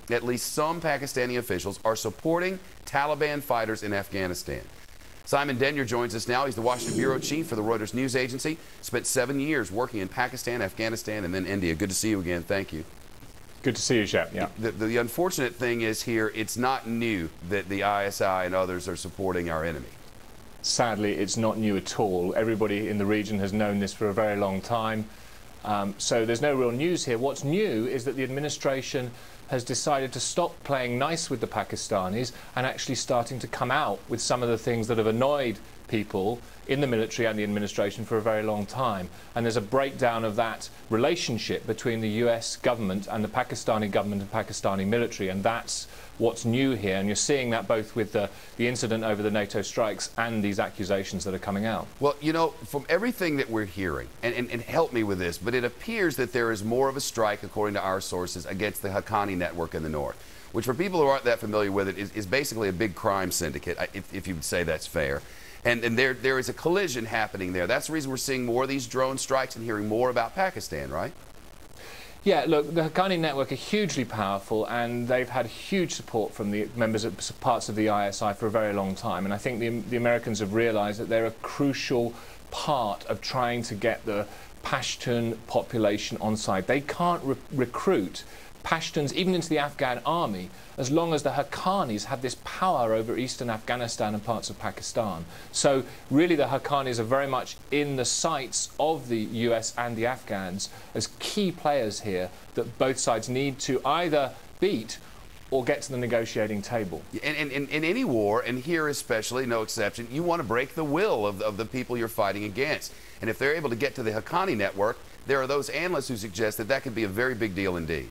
at least some Pakistani officials are supporting Taliban fighters in Afghanistan. Simon Denyer joins us now. He's the Washington bureau chief for the Reuters news agency. Spent 7 years working in Pakistan, Afghanistan, and then India. Good to see you again. Thank you. Good to see you, Shep. Yeah. The unfortunate thing is here, it's not new that the ISI and others are supporting our enemy. Sadly, it's not new at all. Everybody in the region has known this for a very long time. So there's no real news here. What's new is that the administration has decided to stop playing nice with the Pakistanis and actually starting to come out with some of the things that have annoyed people in the military and the administration for a very long time. And there's a breakdown of that relationship between the US government and the Pakistani government and Pakistani military, and that's what's new here. And you're seeing that both with the incident over the NATO strikes and these accusations that are coming out. Well, you know, from everything that we're hearing, and help me with this, but it appears that there is more of a strike, according to our sources, against the Haqqani network in the north, which for people who aren't that familiar with it is basically a big crime syndicate, if you would say that's fair. And there is a collision happening there. That's the reason we're seeing more of these drone strikes and hearing more about Pakistan, right? Yeah, look, the Haqqani network are hugely powerful, and they've had huge support from the members of parts of the ISI for a very long time. And I think the Americans have realized that they're a crucial part of trying to get the Pashtun population on side. They can't recruit Pashtuns even into the Afghan army as long as the Haqqanis have this power over eastern Afghanistan and parts of Pakistan. So really the Haqqanis are very much in the sights of the US and the Afghans as key players here that both sides need to either beat or get to the negotiating table. And in any war, and here especially, no exception, you want to break the will of the people you're fighting against. And if they're able to get to the Haqqani network, there are those analysts who suggest that that could be a very big deal indeed.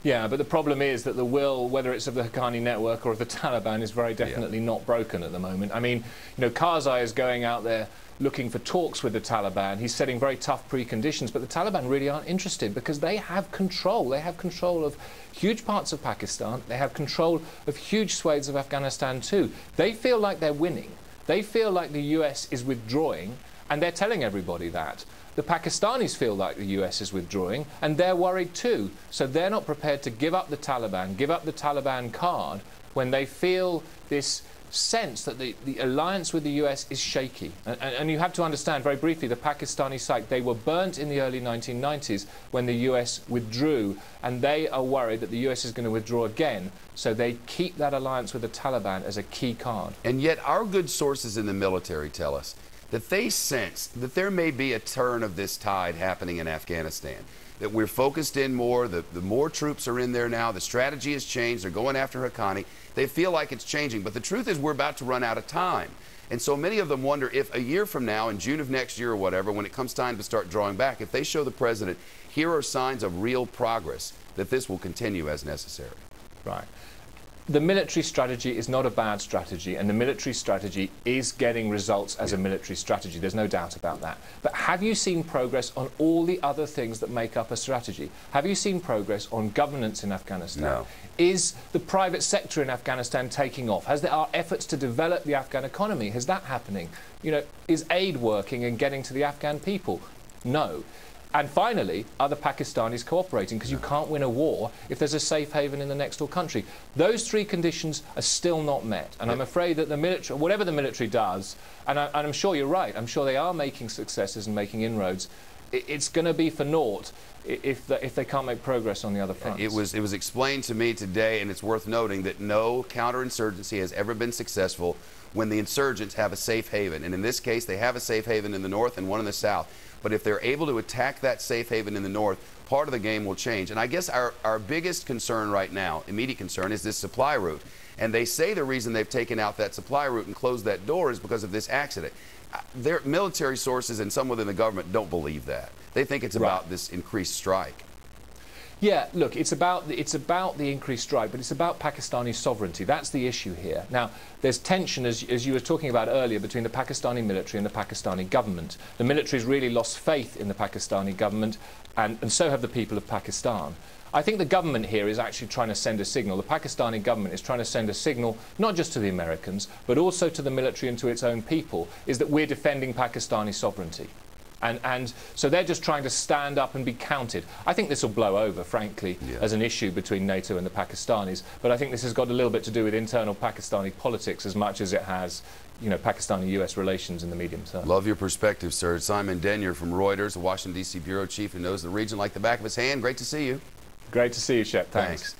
Yeah, but the problem is that the will, whether it's of the Haqqani network or of the Taliban, is very definitely not broken at the moment. I mean, you know, Karzai is going out there looking for talks with the Taliban. He's setting very tough preconditions, but the Taliban really aren't interested because they have control. They have control of huge parts of Pakistan. They have control of huge swathes of Afghanistan too. They feel like they're winning. They feel like the US is withdrawing, and they're telling everybody that. The Pakistanis feel like the US is withdrawing, and they're worried too. So they're not prepared to give up the Taliban card when they feel this sense that the alliance with the US is shaky. And you have to understand very briefly, the Pakistani site, they were burnt in the early 1990s when the US withdrew, and they are worried that the US is going to withdraw again. So they keep that alliance with the Taliban as a key card. And yet our good sources in the military tell us that they sense that there may be a turn of this tide happening in Afghanistan, that we're focused in more, the more troops are in there now, the strategy has changed, they're going after Haqqani, they feel like it's changing, but the truth is we're about to run out of time. And so many of them wonder if a year from now, in June of next year or whatever, when it comes time to start drawing back, if they show the president, here are signs of real progress, that this will continue as necessary. Right. The military strategy is not a bad strategy, and the military strategy is getting results as a military strategy. There's no doubt about that. But have you seen progress on all the other things that make up a strategy? Have you seen progress on governance in Afghanistan? No. Is the private sector in Afghanistan taking off? There are efforts to develop the Afghan economy? Is that happening? You know, is aid working and getting to the Afghan people? No. And finally, are the Pakistanis cooperating? Because you can't win a war if there's a safe haven in the next door country. Those three conditions are still not met. And I'm afraid that the military, whatever the military does, and I'm sure you're right, I'm sure they are making successes and making inroads, it's going to be for naught if they can't make progress on the other fronts. It was explained to me today, and it's worth noting, that no counterinsurgency has ever been successful when the insurgents have a safe haven. And in this case, they have a safe haven in the north and one in the south. But if they're able to attack that safe haven in the north, part of the game will change. And I guess our biggest concern right now, immediate concern, is this supply route. And they say the reason they've taken out that supply route and closed that door is because of this accident. Their military sources and some within the government don't believe that. They think it's about this increased strike. Yeah, look, it's about the increased strike, but it's about Pakistani sovereignty. That's the issue here. Now, there's tension, as you were talking about earlier, between the Pakistani military and the Pakistani government. The military has really lost faith in the Pakistani government, and so have the people of Pakistan. I think the government here is actually trying to send a signal. The Pakistani government is trying to send a signal, not just to the Americans, but also to the military and to its own people, is that we're defending Pakistani sovereignty. And so they're just trying to stand up and be counted. I think this will blow over, frankly, as an issue between NATO and the Pakistanis. But I think this has got a little bit to do with internal Pakistani politics as much as it has, you know, Pakistani-US relations in the medium term. Love your perspective, sir. Simon Denyer from Reuters, the Washington, D.C. bureau chief who knows the region like the back of his hand. Great to see you. Great to see you, Shep. Thanks.